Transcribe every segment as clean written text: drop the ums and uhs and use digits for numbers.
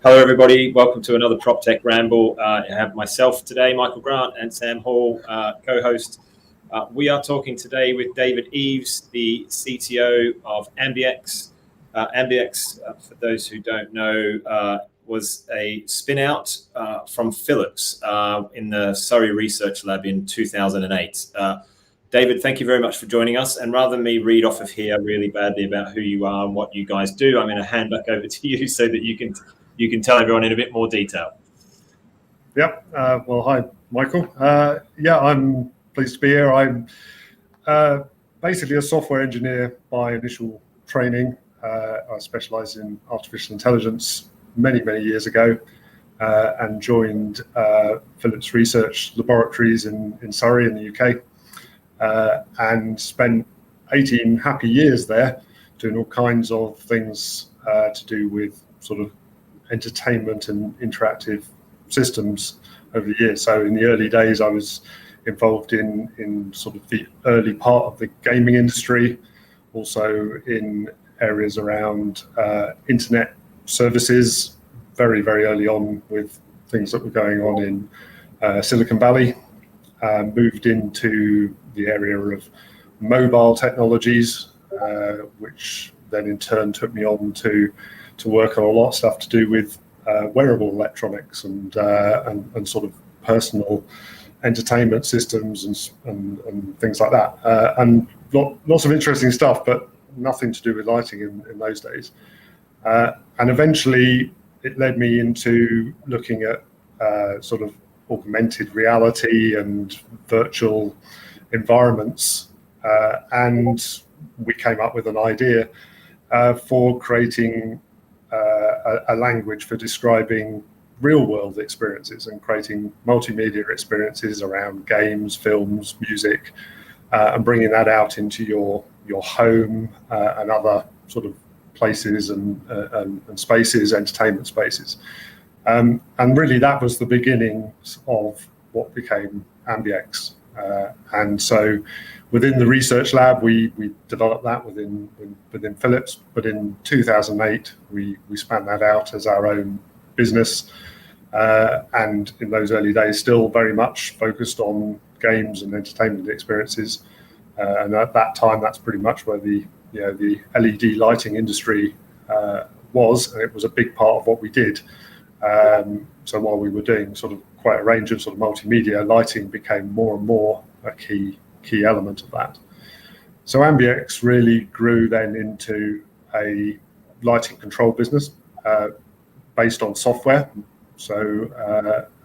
Hello, everybody. Welcome to another PropTech Ramble. I have myself today, Michael Grant, and Sam Hall, co-host. We are talking today with David Eves, the CTO of amBX. amBX, for those who don't know, was a spin-out from Philips in the Surrey Research Lab in 2008. David, thank you very much for joining us. And rather than me read off of here really badly about who you are and what you guys do, I'm going to hand back over to you so that you can tell everyone in a bit more detail. Yep. Well, hi, Michael. I'm pleased to be here. I'm basically a software engineer by initial training. I specialised in artificial intelligence many years ago and joined Philips Research Laboratories in Surrey in the UK and spent 18 happy years there doing all kinds of things to do with sort of entertainment and interactive systems over the years. So in the early days, I was involved in sort of the early part of the gaming industry, also in areas around internet services, very early on with things that were going on in Silicon Valley. Moved into the area of mobile technologies, which then in turn took me on to work on a lot of stuff to do with wearable electronics and sort of personal entertainment systems and things like that, and lots of interesting stuff, but nothing to do with lighting in those days. And eventually it led me into looking at sort of augmented reality and virtual environments, and we came up with an idea for creating a language for describing real-world experiences and creating multimedia experiences around games, films, music, and bringing that out into your home and other sort of places and spaces, entertainment spaces. And really that was the beginnings of what became amBX. And so within the research lab, we developed that within Philips, but in 2008, we spun that out as our own business. And in those early days, still very much focused on games and entertainment experiences. And at that time, that's pretty much where the LED lighting industry was, and it was a big part of what we did. So while we were doing sort of quite a range of sort of multimedia, lighting became more and more a key element of that. So amBX really grew then into a lighting control business based on software. So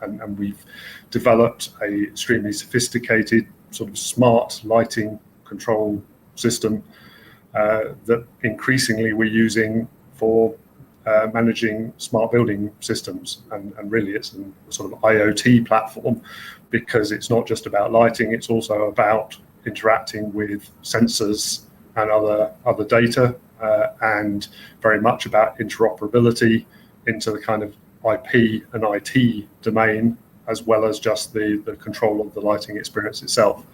and we've developed a extremely sophisticated sort of smart lighting control system that increasingly we're using for managing smart building systems, and really it's a sort of IoT platform, because it's not just about lighting, it's also about interacting with sensors and other data, and very much about interoperability into the kind of IP and IT domain, as well as just the control of the lighting experience itself.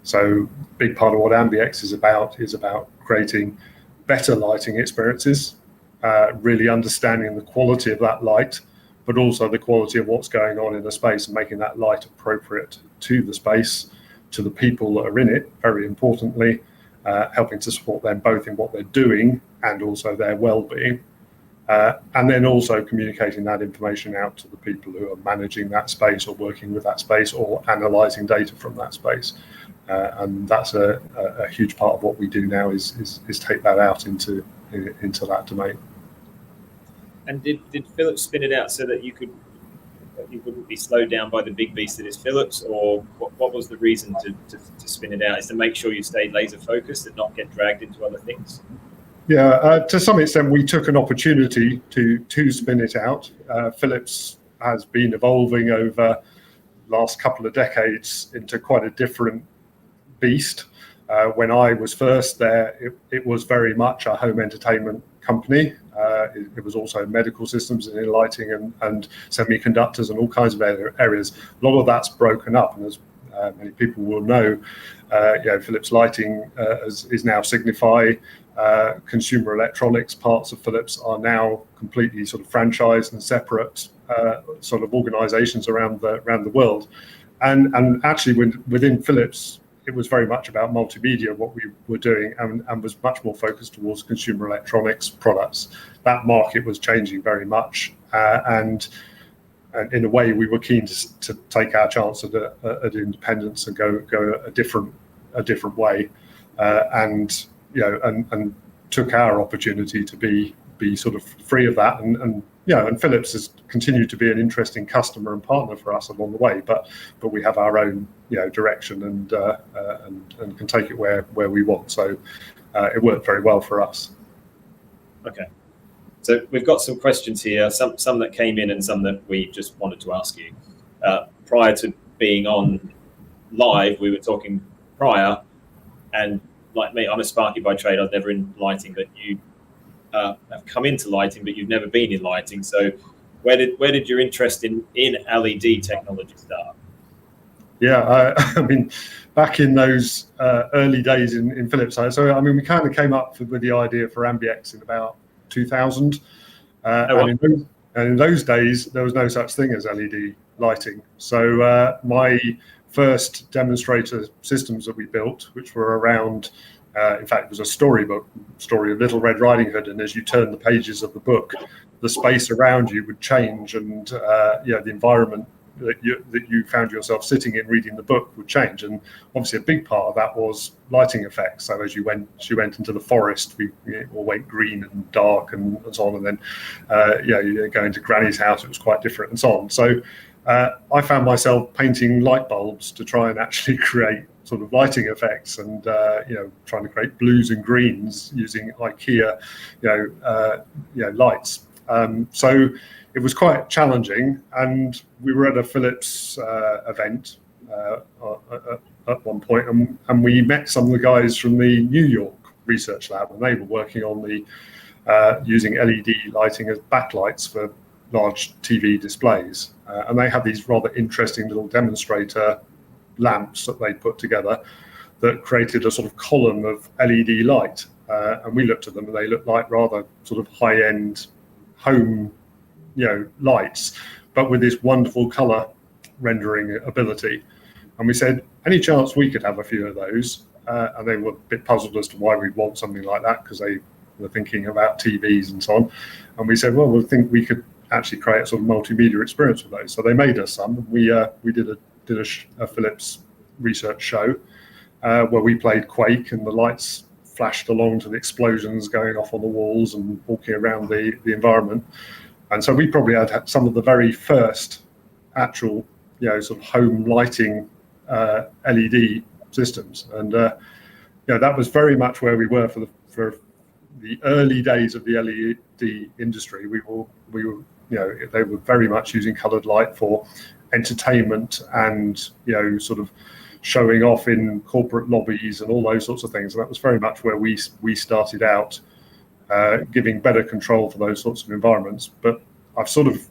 So a big part of what amBX is about creating better lighting experiences, really understanding the quality of that light, but also the quality of what's going on in the space and making that light appropriate to the space, to the people that are in it, very importantly, helping to support them both in what they're doing and also their well-being. And then also communicating that information out to the people who are managing that space or working with that space or analysing data from that space. And that's a huge part of what we do now is take that out into that domain. And did Philips spin it out so that you wouldn't be slowed down by the big beast that is Philips, or what was the reason to spin it out? Is to make sure you stay laser focused and not get dragged into other things? Yeah, to some extent, we took an opportunity to spin it out. Philips has been evolving over the last couple of decades into quite a different beast. When I was first there, it was very much a home entertainment company. It was also medical systems and in lighting and semiconductors and all kinds of areas. A lot of that's broken up, and as many people will know, Philips Lighting is now Signify, consumer electronics parts of Philips are now completely sort of franchised and separate sort of organizations around the world. And actually within Philips, it was very much about multimedia, what we were doing, and was much more focused towards consumer electronics products. That market was changing very much, and in a way, we were keen to take our chance at independence and go a different way, and took our opportunity to be sort of free of that, and Philips has continued to be an interesting customer and partner for us along the way, but we have our own direction and can take it where we want. So it worked very well for us. Okay. So we've got some questions here, some that came in and some that we just wanted to ask you. Prior to being on live, we were talking prior, and like me, I'm a Sparky by trade. I was never in lighting, but you have come into lighting, but you've never been in lighting. So where did your interest in LED technology start? Yeah, I mean, back in those early days in Philips, we kind of came up with the idea for amBX in about 2000, and in those days there was no such thing as LED lighting. So my first demonstrator systems that we built, which were around, in fact, it was a story of Little Red Riding Hood, and as you turn the pages of the book, the space around you would change, and the environment that you found yourself sitting in reading the book would change. And obviously a big part of that was lighting effects. So as you went into the forest, we all went green and dark and so on, and then you go into Granny's house, it was quite different and so on. So I found myself painting light bulbs to try and actually create sort of lighting effects, and trying to create blues and greens using IKEA lights. So it was quite challenging, and we were at a Philips event at one point, and we met some of the guys from the New York research lab, and they were working on using LED lighting as backlights for large TV displays, and they had these rather interesting little demonstrator lamps that they put together that created a sort of column of LED light, and we looked at them and they looked like rather sort of high-end home lights, but with this wonderful color rendering ability. And we said, any chance we could have a few of those? And they were a bit puzzled as to why we'd want something like that, because they were thinking about TVs and so on. And we said, well, we think we could actually create a sort of multimedia experience with those. So they made us some. We did a Philips research show where we played Quake, and the lights flashed along to the explosions going off on the walls and walking around the environment. And so we probably had some of the very first actual, sort of home lighting LED systems, and that was very much where we were for the early days of the LED industry. We were, they were very much using coloured light for entertainment and sort of showing off in corporate lobbies and all those sorts of things. And that was very much where we started out. Giving better control for those sorts of environments. But I've sort of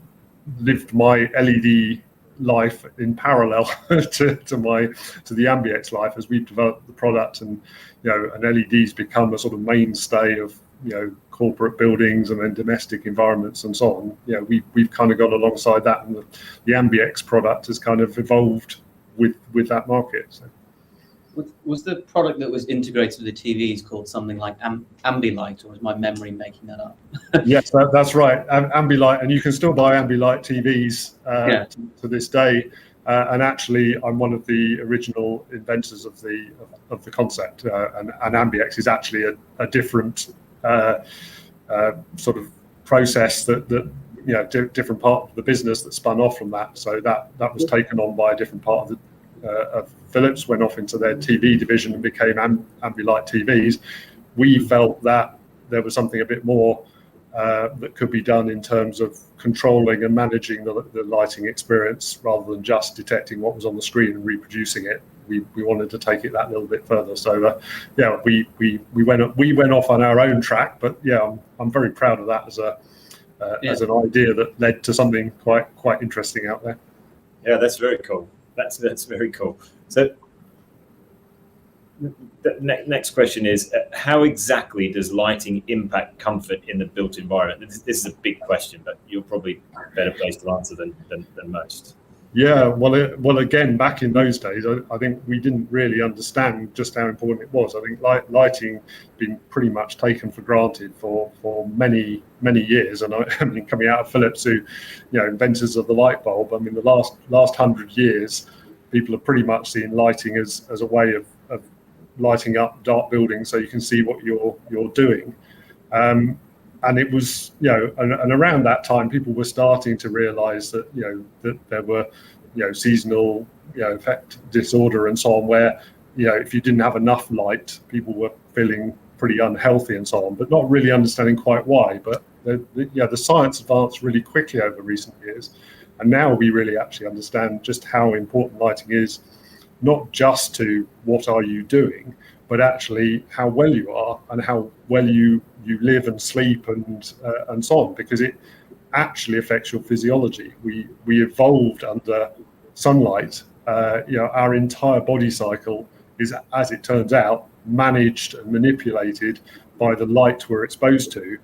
lived my LED life in parallel to the amBX life as we've developed the product, and and LEDs become a sort of mainstay of corporate buildings and then domestic environments and so on. We've kind of gone alongside that, and the amBX product has kind of evolved with that market. So. Was the product that was integrated with the TVs called something like Ambilight, or was my memory making that up? Yes, that's right, Ambilight, and you can still buy Ambilight TVs to this day. And actually, I'm one of the original inventors of the concept. And amBX is actually a different sort of process that different part of the business that spun off from that. So that was taken on by a different part of Philips, went off into their TV division and became Ambilight TVs. We felt that there was something a bit more that could be done in terms of controlling and managing the lighting experience rather than just detecting what was on the screen and reproducing it. We wanted to take it that little bit further. So we went off on our own track, but I'm very proud of that as an idea that led to something quite interesting out there. Yeah, that's very cool. That's very cool. So the next question is, how exactly does lighting impact comfort in the built environment? This is a big question, but you're probably better placed to answer than most. Yeah, well, again, back in those days, I think we didn't really understand just how important it was. I think lighting been pretty much taken for granted for many years. And I mean, coming out of Philips, who, inventors of the light bulb. I mean, the last 100 years, people have pretty much seen lighting as a way of lighting up dark buildings so you can see what you're doing. And it was, and around that time, people were starting to realise that, that there were, seasonal, effect disorder and so on, where, if you didn't have enough light, people were feeling pretty unhealthy and so on, but not really understanding quite why. But the science advanced really quickly over recent years, and now we really actually understand just how important lighting is, not just to what are you doing, but actually how well you are and how well you live and sleep and so on, because it actually affects your physiology. We evolved under sunlight. Our entire body cycle is, as it turns out, managed and manipulated by the light we're exposed to.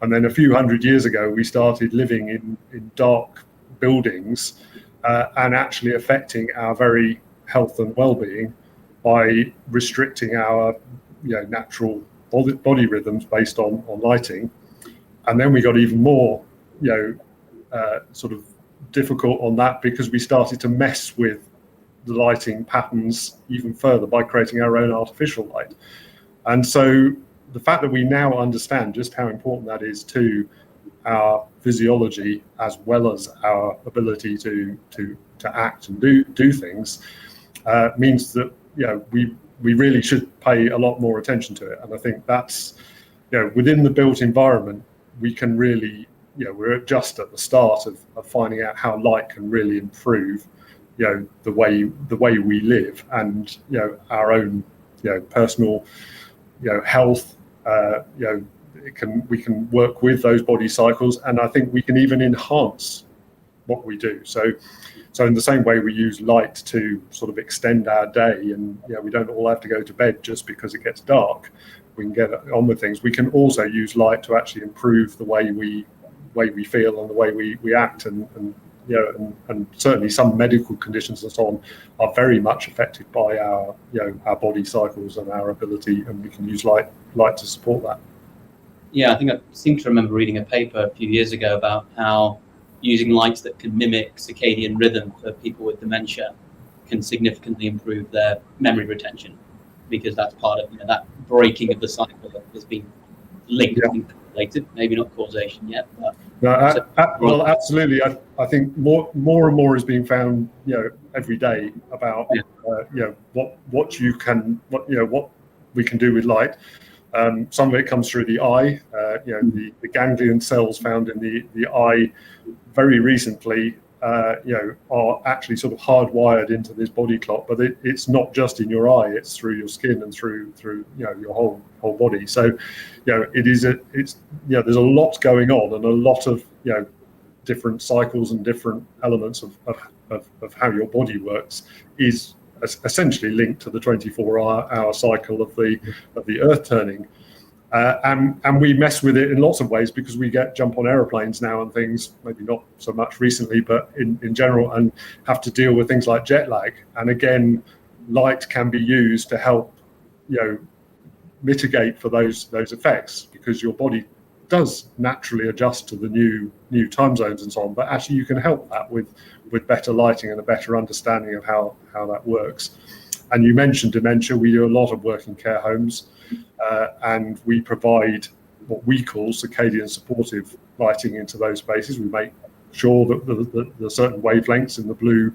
And then a few hundred years ago, we started living in dark buildings and actually affecting our very health and well-being by restricting our natural body rhythms based on lighting. And then we got even more sort of difficult on that, because we started to mess with the lighting patterns even further by creating our own artificial light. And so the fact that we now understand just how important that is to our physiology, as well as our ability to act and do things, means that we really should pay a lot more attention to it. And I think that's, within the built environment, we can really, we're just at the start of finding out how light can really improve, the way we live, and our own personal health. We can work with those body cycles, and I think we can even enhance what we do. So in the same way we use light to sort of extend our day, and we don't all have to go to bed just because it gets dark. We can get on with things. We can also use light to actually improve the way we feel and the way we act, and certainly some medical conditions and so on are very much affected by our body cycles and our ability, and we can use light to support that. Yeah, I think I seem to remember reading a paper a few years ago about how using lights that can mimic circadian rhythm for people with dementia can significantly improve their memory retention, because that's part of that breaking of the cycle that has been linked and correlated. Maybe not causation yet, but well, absolutely. I think more and more is being found every day about what we can do with light. Some of it comes through the eye. The ganglion cells found in the eye very recently, are actually sort of hardwired into this body clock. But it's not just in your eye; it's through your skin and through your whole body. So, there's a lot going on, and a lot of different cycles and different elements of how your body works is essentially linked to the 24-hour cycle of the Earth turning. And we mess with it in lots of ways, because we jump on aeroplanes now and things, maybe not so much recently, but in general, and have to deal with things like jet lag. And again, light can be used to help mitigate for those effects, because your body does naturally adjust to the new time zones and so on. But actually, you can help that with better lighting and a better understanding of how that works. And you mentioned dementia. We do a lot of work in care homes, and we provide what we call circadian supportive lighting into those spaces. We make sure that the certain wavelengths in the blue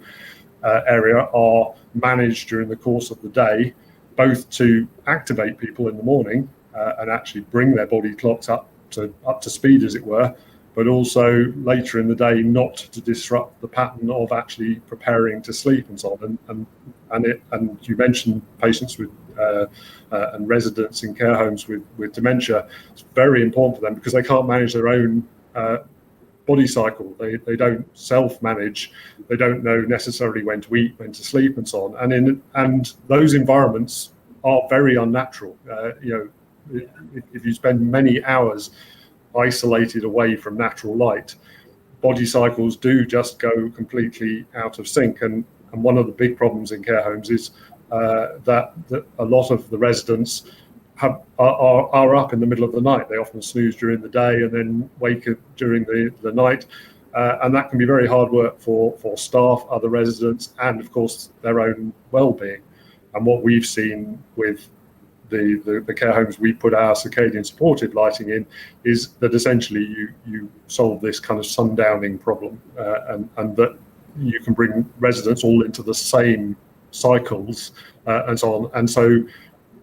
area are managed during the course of the day, both to activate people in the morning and actually bring their body clocks up to speed, as it were, but also later in the day not to disrupt the pattern of actually preparing to sleep and so on. And you mentioned patients with and residents in care homes with dementia. It's very important for them, because they can't manage their own body cycle. They don't self-manage. They don't know necessarily when to eat, when to sleep, and so on. And those environments are very unnatural. If you spend many hours isolated away from natural light, body cycles do just go completely out of sync. And one of the big problems in care homes is that a lot of the residents are up in the middle of the night. They often snooze during the day and then wake up during the night. And that can be very hard work for staff, other residents, and of course their own well-being. And what we've seen with the care homes we put our circadian supported lighting in is that essentially you solve this kind of sundowning problem, and that you can bring residents all into the same cycles and so on. And so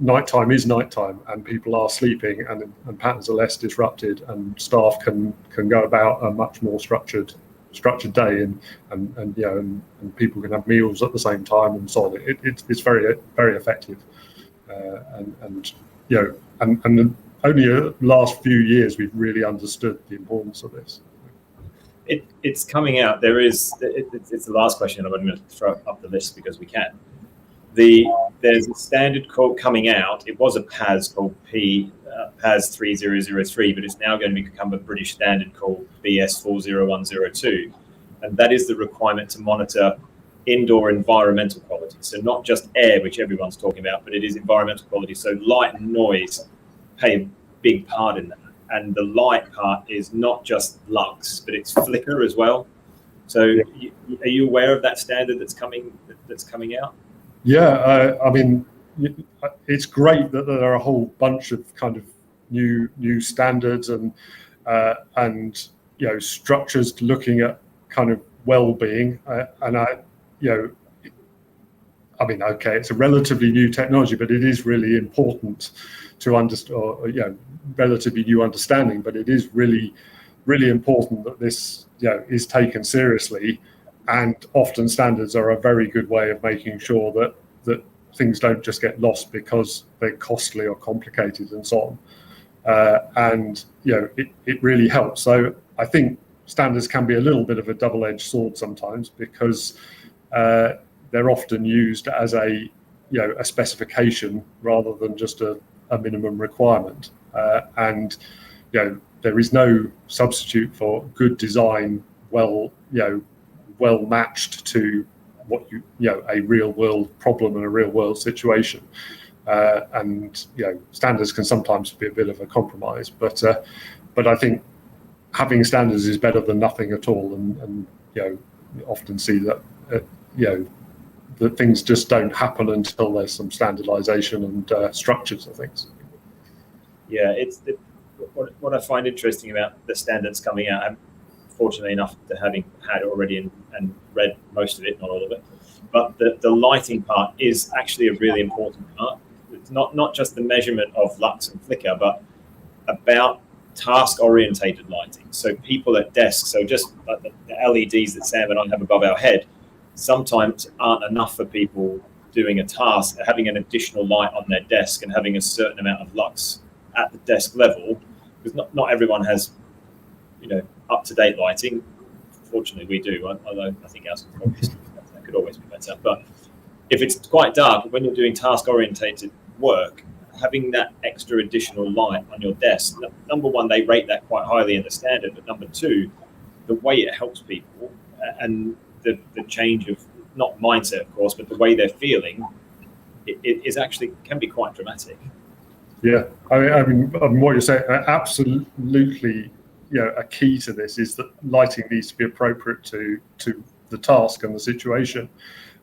nighttime is nighttime, and people are sleeping, and patterns are less disrupted, and staff can go about a much more structured day, and people can have meals at the same time and so on. It's very, very effective, and only the last few years we've really understood the importance of this. It's coming out. It's the last question I'm going to throw up the list because we can. There's a standard called coming out. It was a PAS called PAS 3003, but it's now going to become a British standard called BS 40102, and that is the requirement to monitor indoor environmental quality. So not just air, which everyone's talking about, but it is environmental quality. So light and noise play a big part in that. And the light part is not just lux, but it's flicker as well. So are you aware of that standard that's coming out? Yeah, I mean, it's great that there are a whole bunch of kind of new standards and structures looking at kind of well-being, okay, it's a relatively new technology, but it is really important to understand, relatively new understanding, but it is really, really important that this, is taken seriously. And often standards are a very good way of making sure that things don't just get lost because they're costly or complicated and so on. It really helps. So I think standards can be a little bit of a double-edged sword sometimes, because they're often used as a specification rather than just a minimum requirement. There is no substitute for good design, well matched to what a real world problem and a real world situation. Standards can sometimes be a bit of a compromise, but I think having standards is better than nothing at all. And you often see that that things just don't happen until there's some standardization and structures of things. Yeah, what I find interesting about the standards coming out. I'm fortunately enough to having had already and read most of it, not all of it, but the lighting part is actually a really important part. It's not just the measurement of lux and flicker, but about task-orientated lighting. So people at desks, so just like the LEDs that Sam and I have above our head, sometimes aren't enough for people doing a task. Having an additional light on their desk and having a certain amount of lux at the desk level, because not everyone has, up-to-date lighting. Fortunately, we do, although I think ours could always be better. But if it's quite dark, when you're doing task-orientated work, having that extra additional light on your desk, number one, they rate that quite highly in the standard, but number two, the way it helps people and the change of, not mindset, of course, but the way they're feeling, it is actually can be quite dramatic. Yeah, I mean, what you're saying, absolutely. A key to this is that lighting needs to be appropriate to the task and the situation,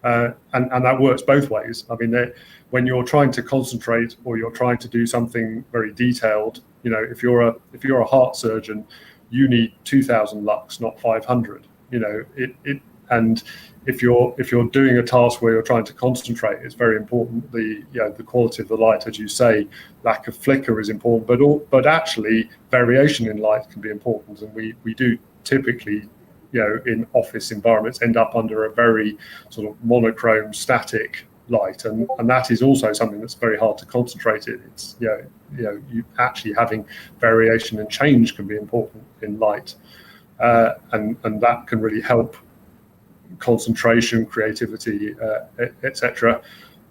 and that works both ways. I mean, when you're trying to concentrate or you're trying to do something very detailed, if you're a heart surgeon, you need 2,000 lux, not 500. And if you're doing a task where you're trying to concentrate, it's very important. The quality of the light, as you say, lack of flicker is important, but actually variation in light can be important. And we do typically, in office environments, end up under a very sort of monochrome, static light, and that is also something that's very hard to concentrate in. It's you actually having variation and change can be important in light, and that can really help concentration, creativity, etc.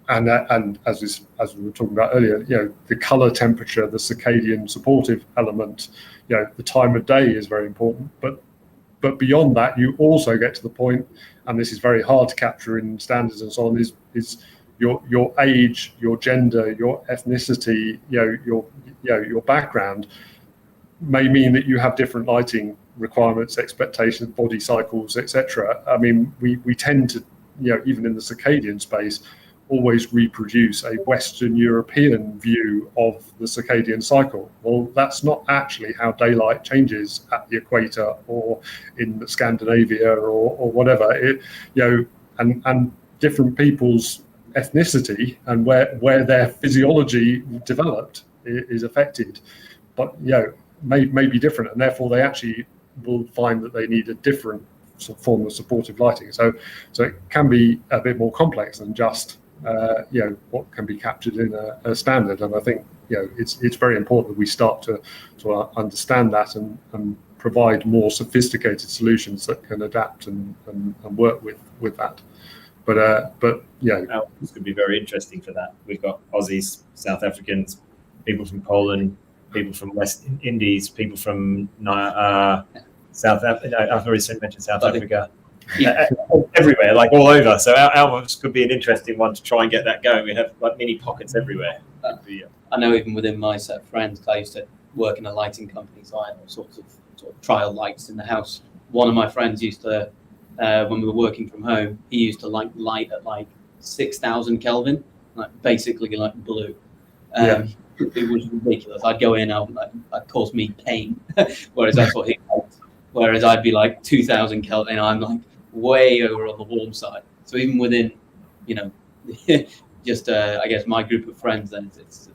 and as we were talking about earlier, the color temperature, the circadian supportive element, the time of day is very important. But beyond that, you also get to the point, and this is very hard to capture in standards and so on, is your age, your gender, your ethnicity, your background may mean that you have different lighting requirements, expectations, body cycles, etc. I mean, we tend to, even in the circadian space, always reproduce a Western European view of the circadian cycle. Well, that's not actually how daylight changes at the equator or in Scandinavia or whatever. And different people's ethnicity and where their physiology developed is affected, but may be different, and therefore they actually will find that they need a different form of supportive lighting. So it can be a bit more complex than just what can be captured in a standard. And I think it's very important that we start to understand that and provide more sophisticated solutions that can adapt and work with that. But this could be very interesting for that. We've got Aussies, South Africans, people from Poland, people from West Indies, people from South Africa. I've already mentioned South Africa. Yeah. Everywhere, like all over. So ours could be an interesting one to try and get that going. We have like mini pockets everywhere. I know even within my set of friends, I used to work in a lighting company, so I had all sorts of trial lights in the house. One of my friends used to, when we were working from home, he used to light at like 6,000 Kelvin, like basically like blue. It was ridiculous. I'd go in, I'd cause me pain, whereas that's what he liked. Whereas I'd be like 2,000 Kelvin, and I'm like way over on the warm side. So even within, just I guess my group of friends, then it's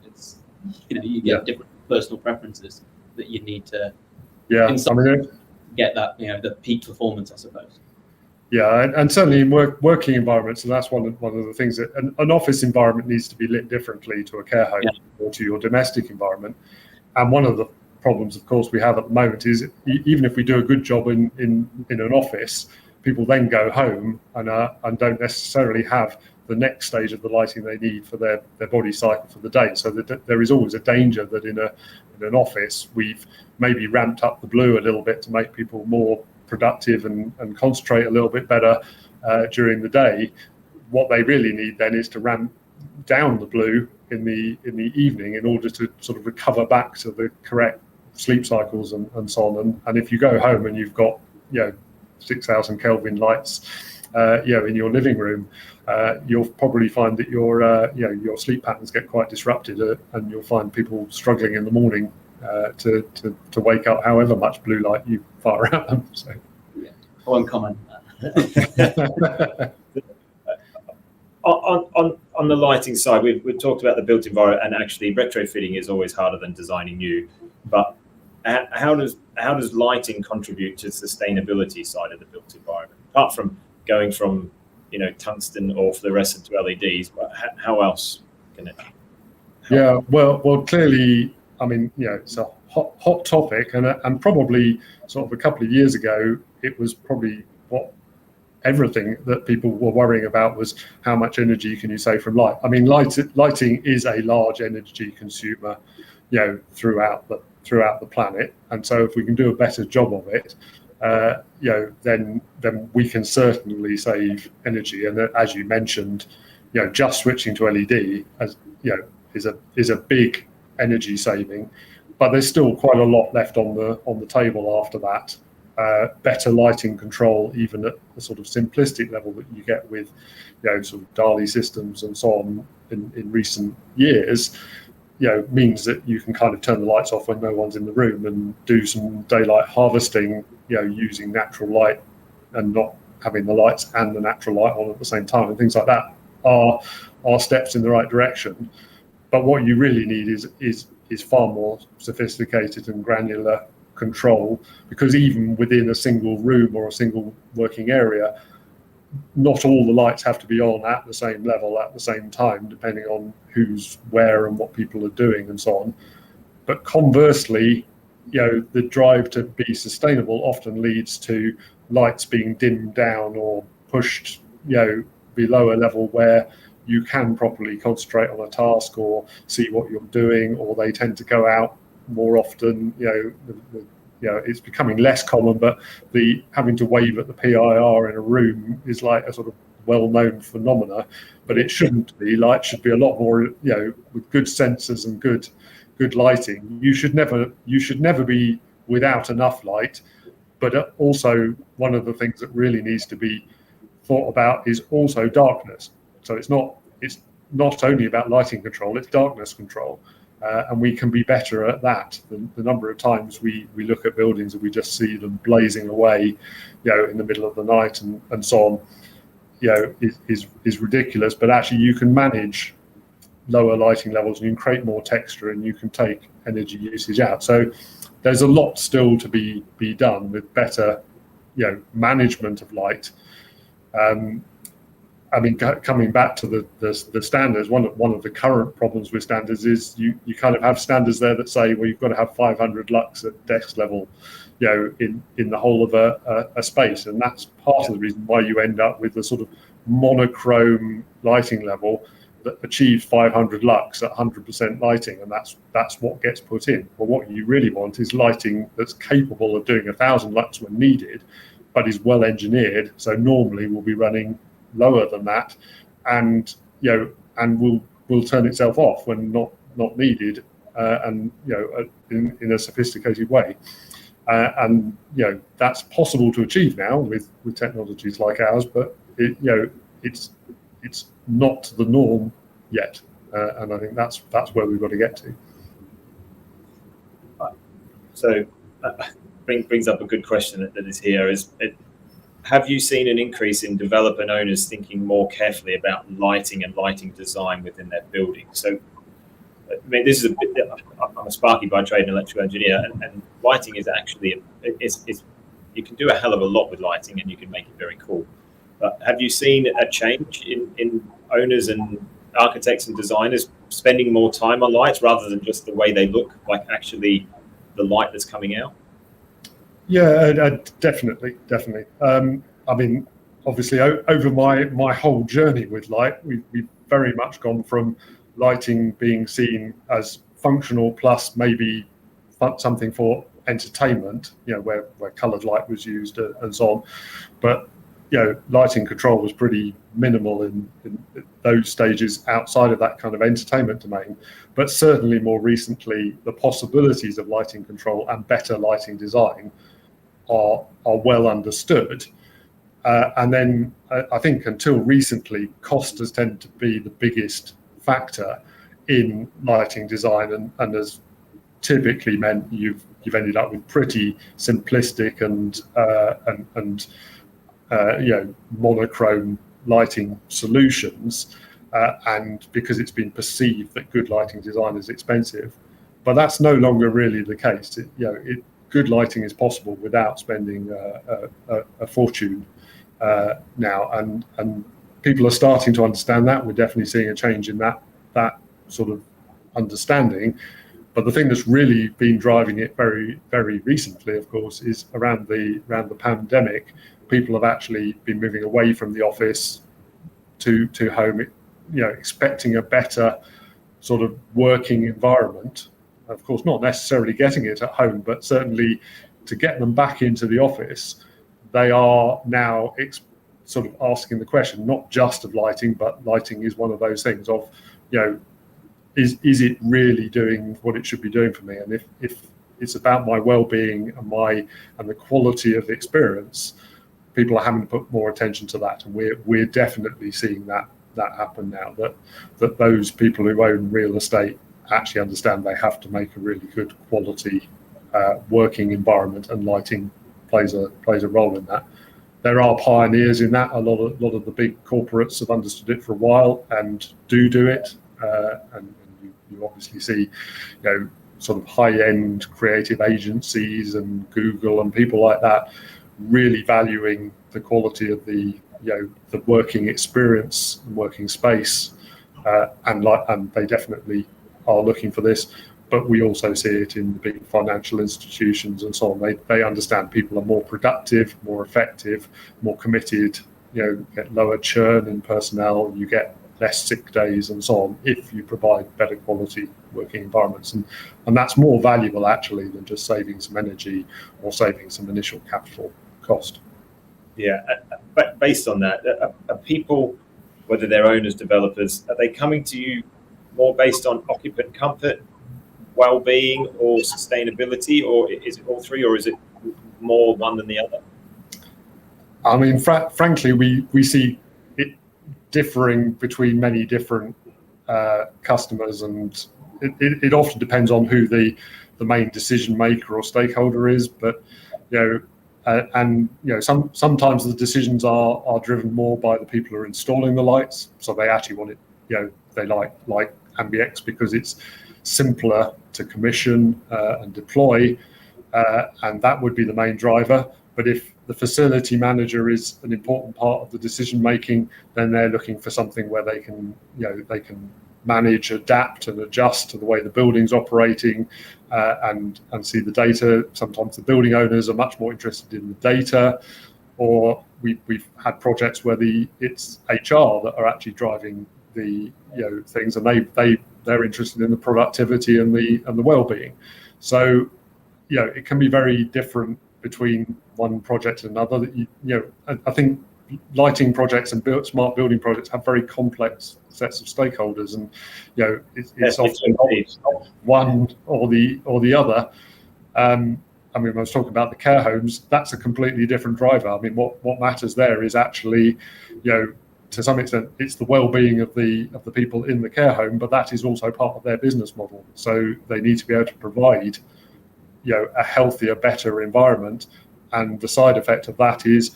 you get different personal preferences that you need to get that the peak performance, I suppose. Yeah, and certainly in working environments, and that's one of the things that an office environment needs to be lit differently to a care home or to your domestic environment. And one of the problems, of course, we have at the moment is even if we do a good job in an office, people then go home and don't necessarily have the next stage of the lighting they need for their body cycle for the day. So there is always a danger that in an office we've maybe ramped up the blue a little bit to make people more productive and concentrate a little bit better during the day. What they really need then is to ramp down the blue in the evening in order to sort of recover back to the correct sleep cycles and so on. And if you go home and you've got 6,000 Kelvin lights in your living room, you'll probably find that your sleep patterns get quite disrupted, and you'll find people struggling in the morning to wake up, however much blue light you fire at them. So, I won't comment on that. On the lighting side, we've talked about the built environment, and actually retrofitting is always harder than designing new. But how does lighting contribute to the sustainability side of the built environment, apart from going from tungsten or fluorescent to LEDs? But how else can it help? Yeah, well, clearly, I mean, it's a hot topic, and probably sort of a couple of years ago, it was probably everything that people were worrying about was how much energy can you save from light. I mean, lighting is a large energy consumer, throughout the planet, and so if we can do a better job of it, then we can certainly save energy. And as you mentioned, just switching to LED is a big energy saving, but there's still quite a lot left on the table after that. Better lighting control, even at the sort of simplistic level that you get with sort of DALI systems and so on in recent years, means that you can kind of turn the lights off when no one's in the room and do some daylight harvesting, using natural light and not having the lights and the natural light on at the same time, and things like that are steps in the right direction. But what you really need is far more sophisticated and granular control, because even within a single room or a single working area, not all the lights have to be on at the same level at the same time, depending on who's where and what people are doing and so on. But conversely, the drive to be sustainable often leads to lights being dimmed down or pushed below a level where you can properly concentrate on a task or see what you're doing, or they tend to go out more often. It's becoming less common, but the having to wave at the PIR in a room is like a sort of well-known phenomena, but it shouldn't be. Light should be a lot more, with good sensors and good lighting. You should never be without enough light, but also one of the things that really needs to be thought about is also darkness. So it's not only about lighting control, it's darkness control. And we can be better at that. The number of times we look at buildings and we just see them blazing away, in the middle of the night and so on, is ridiculous. But actually you can manage lower lighting levels and you can create more texture and you can take energy usage out. So there's a lot still to be done with better, management of light. Coming back to the standards, one of the current problems with standards is you kind of have standards there that say, well, you've got to have 500 lux at desk level, in the whole of a space, and that's part of the reason why you end up with the sort of monochrome lighting level that achieves 500 lux at 100% lighting, and that's what gets put in. Well, what you really want is lighting that's capable of doing 1,000 lux when needed, but is well engineered. So normally we'll be running lower than that, and will turn itself off when not needed, in a sophisticated way. That's possible to achieve now with technologies like ours, but it's not the norm yet, and I think that's where we've got to get to. So brings up a good question that is here. Have you seen an increase in developer and owners thinking more carefully about lighting and lighting design within their building? So, this is I'm a Sparky by trade, an electrical engineer, and lighting is actually, you can do a hell of a lot with lighting and you can make it very cool. But have you seen a change in owners and architects and designers spending more time on lights rather than just the way they look, like actually the light that's coming out? Yeah, definitely. Obviously, over my whole journey with light, we've very much gone from lighting being seen as functional plus maybe something for entertainment, where coloured light was used and so on. But lighting control was pretty minimal in those stages outside of that kind of entertainment domain. But certainly more recently, the possibilities of lighting control and better lighting design are well understood. And then I think until recently, cost has tended to be the biggest factor in lighting design, and has typically meant you've ended up with pretty simplistic and monochrome lighting solutions, and because it's been perceived that good lighting design is expensive. But that's no longer really the case. Good lighting is possible without spending a fortune now, and people are starting to understand that. We're definitely seeing a change in that sort of understanding. But the thing that's really been driving it very, very recently, of course, is around the pandemic. People have actually been moving away from the office to home, expecting a better sort of working environment. Of course, not necessarily getting it at home, but certainly to get them back into the office, they are now sort of asking the question, not just of lighting, but lighting is one of those things of, is it really doing what it should be doing for me? And if it's about my well-being and the quality of the experience, people are having to put more attention to that, and we're definitely seeing that happen now. That those people who own real estate actually understand they have to make a really good quality working environment, and lighting plays a role in that. There are pioneers in that. A lot of the big corporates have understood it for a while and do it, and you obviously see, sort of high-end creative agencies and Google and people like that really valuing the quality of the working experience and working space, and they definitely are looking for this. But we also see it in the big financial institutions and so on. They understand people are more productive, more effective, more committed. Get lower churn in personnel. You get less sick days and so on if you provide better quality working environments. And that's more valuable actually than just saving some energy or saving some initial capital cost. Yeah, but based on that, are people, whether they're owners, developers, are they coming to you more based on occupant comfort, well-being, or sustainability, or is it all three, or is it more one than the other? I mean, frankly, we see it differing between many different customers, and it often depends on who the main decision maker or stakeholder is. But sometimes the decisions are driven more by the people who are installing the lights, so they actually want it. They like amBX because it's simpler to commission and deploy, and that would be the main driver. But if the facility manager is an important part of the decision making, then they're looking for something where they can manage, adapt, and adjust to the way the building's operating, and see the data. Sometimes the building owners are much more interested in the data, or we've had projects where it's HR that are actually driving the things, and they're interested in the productivity and the well-being. So it can be very different between one project and another. I think lighting projects and smart building projects have very complex sets of stakeholders, and it's often one or the other. I mean, when I was talking about the care homes, that's a completely different driver. I mean, what matters there is actually, to some extent, it's the well-being of the people in the care home, but that is also part of their business model. So they need to be able to provide a healthier, better environment, and the side effect of that is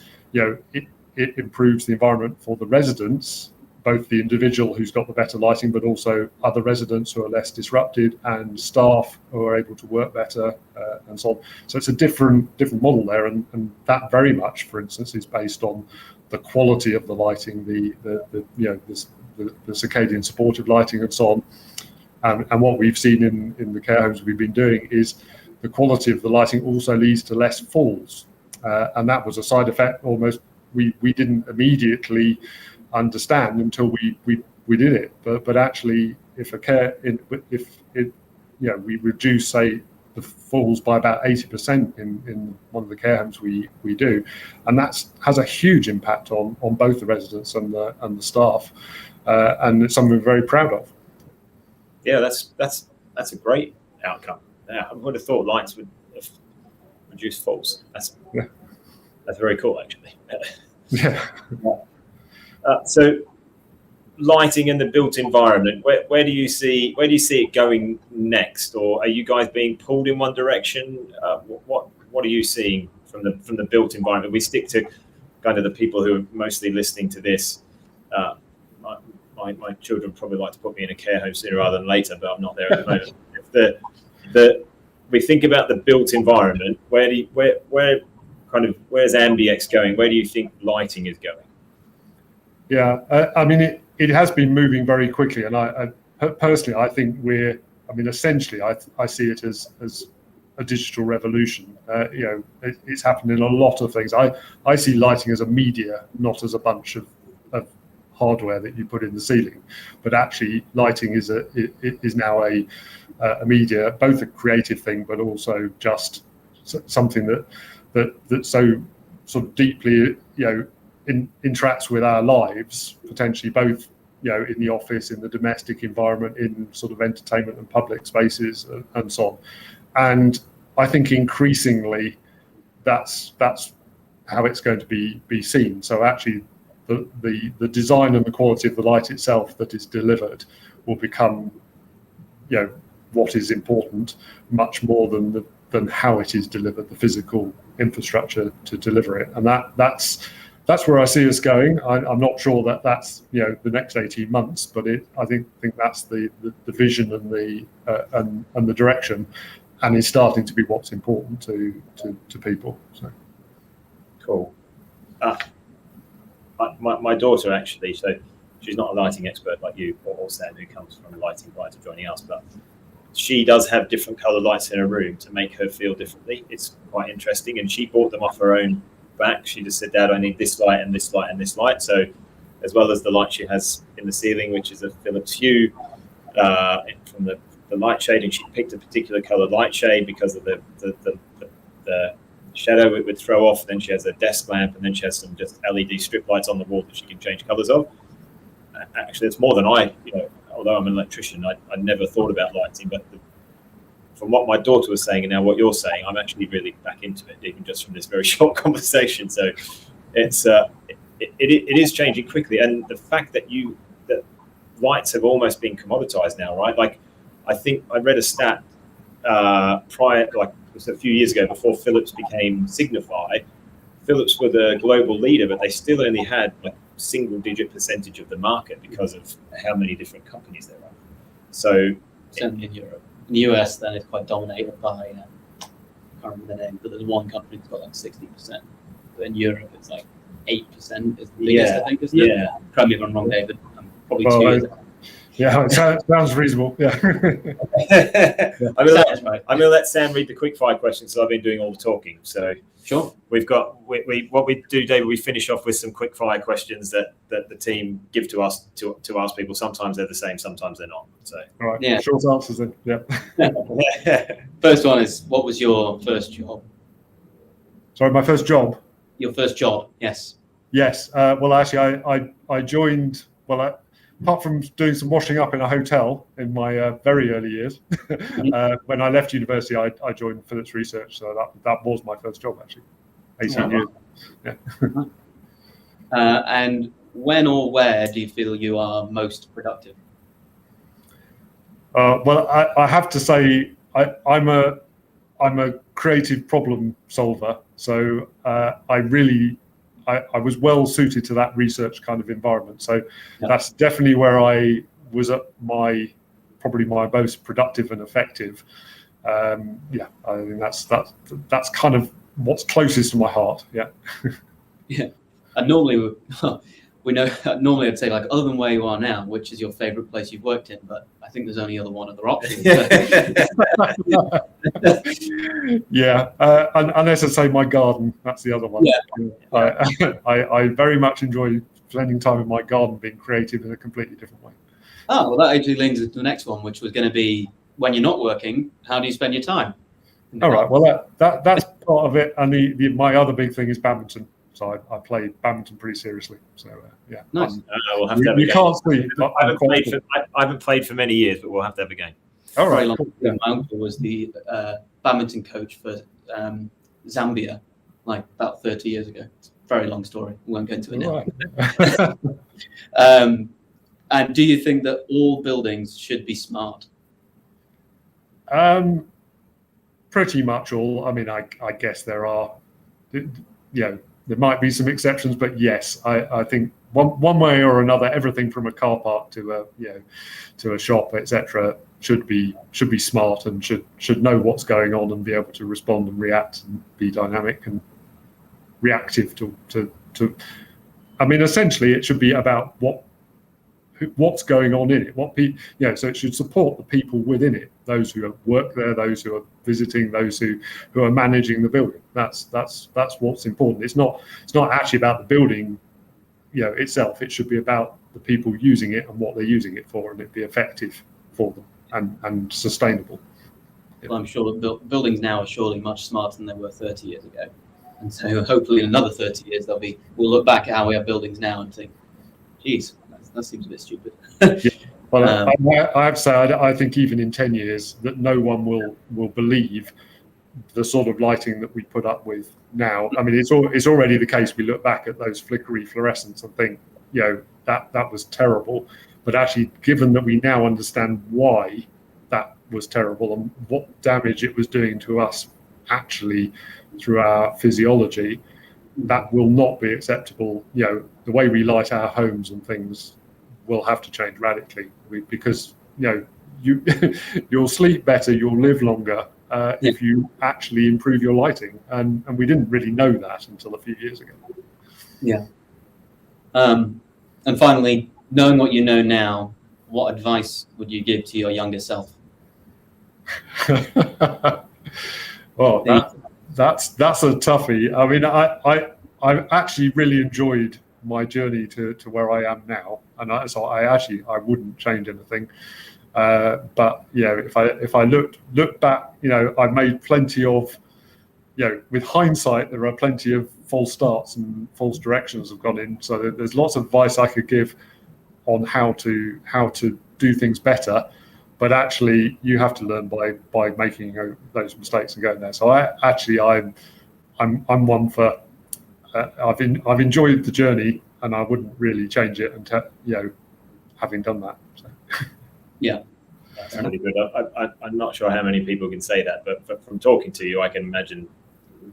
it improves the environment for the residents, both the individual who's got the better lighting, but also other residents who are less disrupted, and staff who are able to work better, and so on. So it's a different model there, and that very much, for instance, is based on the quality of the lighting, the circadian supportive lighting, and so on. And what we've seen in the care homes we've been doing is the quality of the lighting also leads to less falls, and that was a side effect almost we didn't immediately understand until we did it. But actually, if we reduce, say, the falls by about 80% in one of the care homes we do, and that has a huge impact on both the residents and the staff, and it's something we're very proud of. Yeah, that's a great outcome. I would have thought lights would have reduced falls. That's very cool, actually. Yeah. So, lighting in the built environment. Where do you see it going next, or are you guys being pulled in one direction? What are you seeing from the built environment? We stick to kind of the people who are mostly listening to this. My children probably like to put me in a care home sooner rather than later, but I'm not there at the moment. If we think about the built environment, where's amBX going? Where do you think lighting is going? Yeah, I mean, it has been moving very quickly, and I personally, I think essentially, I see it as a digital revolution. It's happened in a lot of things. I see lighting as a media, not as a bunch of hardware that you put in the ceiling, but actually lighting is now a media, both a creative thing, but also just something that so sort of deeply interacts with our lives, potentially both in the office, in the domestic environment, in sort of entertainment and public spaces, and so on. And I think increasingly that's how it's going to be seen. So actually the design and the quality of the light itself that is delivered will become what is important much more than how it is delivered, the physical infrastructure to deliver it. And that's where I see us going. I'm not sure that's the next 18 months, but I think that's the vision and the direction, and is starting to be what's important to people. So cool. My daughter, actually, so she's not a lighting expert like you or Sam, who comes from lighting prior to joining us, but she does have different color lights in her room to make her feel differently. It's quite interesting, and she bought them off her own back. She just said, "Dad, I need this light and this light and this light." So as well as the light she has in the ceiling, which is a Philips Hue from the light shade, and she picked a particular color light shade because of the shadow it would throw off. Then she has a desk lamp, and then she has some just LED strip lights on the wall that she can change colors of. Actually, it's more than although I'm an electrician, I never thought about lighting, but from what my daughter was saying and now what you're saying, I'm actually really back into it, even just from this very short conversation. So it is changing quickly, and the fact that lights have almost been commoditized now, right? Like, I think I read a stat prior, like it was a few years ago, before Philips became Signify. Philips were the global leader, but they still only had like single-digit percentage of the market because of how many different companies there are. So certainly in Europe. In the US, then it's quite dominated by, I can't remember the name, but there's one company that's got like 60%. But in Europe, it's like 8% is the biggest, I think, isn't it? Yeah. Correct me if I'm wrong, David. I'm probably 2 years ago. Yeah, it sounds reasonable. Yeah. I'm going to let Sam read the quickfire questions, so I've been doing all the talking. So sure. We've got what we do, David. We finish off with some quickfire questions that the team give to us to ask people. Sometimes they're the same, sometimes they're not. So all right, yeah, short answers then. Yeah. First one is, what was your first job? Sorry, my first job. Your first job, yes. Yes. Well, actually, I joined. Well, apart from doing some washing up in a hotel in my very early years, when I left university, I joined Philips Research. So that was my first job, actually. 18 years. Yeah. And when or where do you feel you are most productive? Well, I have to say I'm a creative problem solver. So I was well suited to that research kind of environment. So that's definitely where I was at probably my most productive and effective. I think that's kind of what's closest to my heart. Yeah. Yeah. And normally we know. Normally I'd say, like, other than where you are now, which is your favorite place you've worked in, but I think there's only one other option. Yeah, unless I say my garden, that's the other one. Yeah. I very much enjoy spending time in my garden, being creative in a completely different way. Oh, well, that actually leads into the next one, which was going to be, when you're not working, how do you spend your time? All right, well, that's part of it, and my other big thing is badminton. So I play badminton pretty seriously. So yeah, nice. We'll have to have you can't see. I haven't played for many years, but we'll have to have a game. All right. Cool. My uncle was the badminton coach for Zambia, like about 30 years ago. It's a very long story. We won't go into it now. Right. And do you think that all buildings should be smart? Pretty much all. I mean, I guess there are, there might be some exceptions, but yes, I think one way or another, everything from a car park to a shop, etc., should be smart and should know what's going on and be able to respond and react and be dynamic and reactive to. I mean, essentially, it should be about what's going on in it. So it should support the people within it, those who work there, those who are visiting, those who are managing the building. That's what's important. It's not actually about the building, itself. It should be about the people using it and what they're using it for, and it be effective for them and sustainable. Well, I'm sure that buildings now are surely much smarter than they were 30 years ago, and so hopefully in another 30 years we'll look back at how we have buildings now and think, geez, that seems a bit stupid. Yeah. Well, I have to say, I think even in 10 years that no one will believe the sort of lighting that we put up with now. I mean, it's already the case. We look back at those flickery fluorescents and think, that was terrible. But actually, given that we now understand why that was terrible and what damage it was doing to us actually through our physiology, that will not be acceptable. The way we light our homes and things will have to change radically, because you'll sleep better, you'll live longer if you actually improve your lighting, and we didn't really know that until a few years ago. Yeah. And finally, knowing what you know now, what advice would you give to your younger self? Well, that's a toughie. I mean, I actually really enjoyed my journey to where I am now, and so I wouldn't change anything. But if I look back, I've made plenty of, with hindsight, there are plenty of false starts and false directions have gone in. So there's lots of advice I could give on how to do things better, but actually you have to learn by making those mistakes and going there. So I'm one for I've enjoyed the journey, and I wouldn't really change it until having done that. So. Yeah. That's really good. I'm not sure how many people can say that, but from talking to you, I can imagine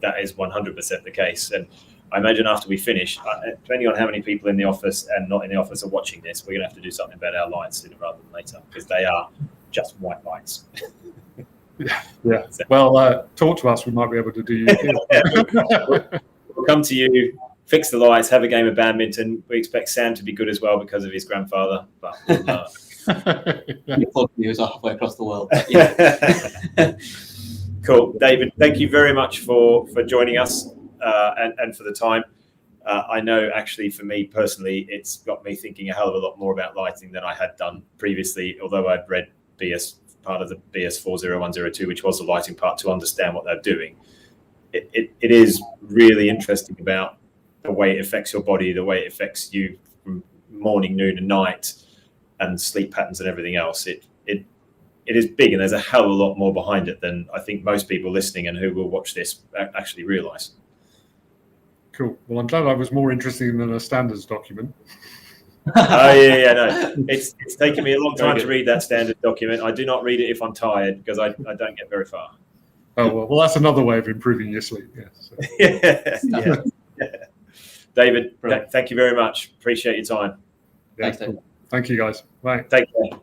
that is 100% the case. And I imagine after we finish, depending on how many people in the office and not in the office are watching this, we're going to have to do something about our lights sooner rather than later, because they are just white lights. Yeah. Well, talk to us. We might be able to do you. We'll come to you, fix the lights, have a game of badminton. We expect Sam to be good as well because of his grandfather. But he was halfway across the world. Yeah. Cool, David. Thank you very much for joining us and for the time. I know, actually, for me personally, it's got me thinking a hell of a lot more about lighting than I had done previously. Although I'd read part of the BS 40102, which was the lighting part, to understand what they're doing. It is really interesting about the way it affects your body, the way it affects you from morning, noon, and night, and sleep patterns and everything else. It is big, and there's a hell of a lot more behind it than I think most people listening and who will watch this actually realise. Cool. Well, I'm glad I was more interesting than a standards document. Oh yeah, no. It's taken me a long time to read that standard document. I do not read it if I'm tired, because I don't get very far. Oh well, that's another way of improving your sleep. Yeah. So. Yeah. David, thank you very much. Appreciate your time. Yeah, Thanks, David. Cool. Thank you, guys. Bye. Take care.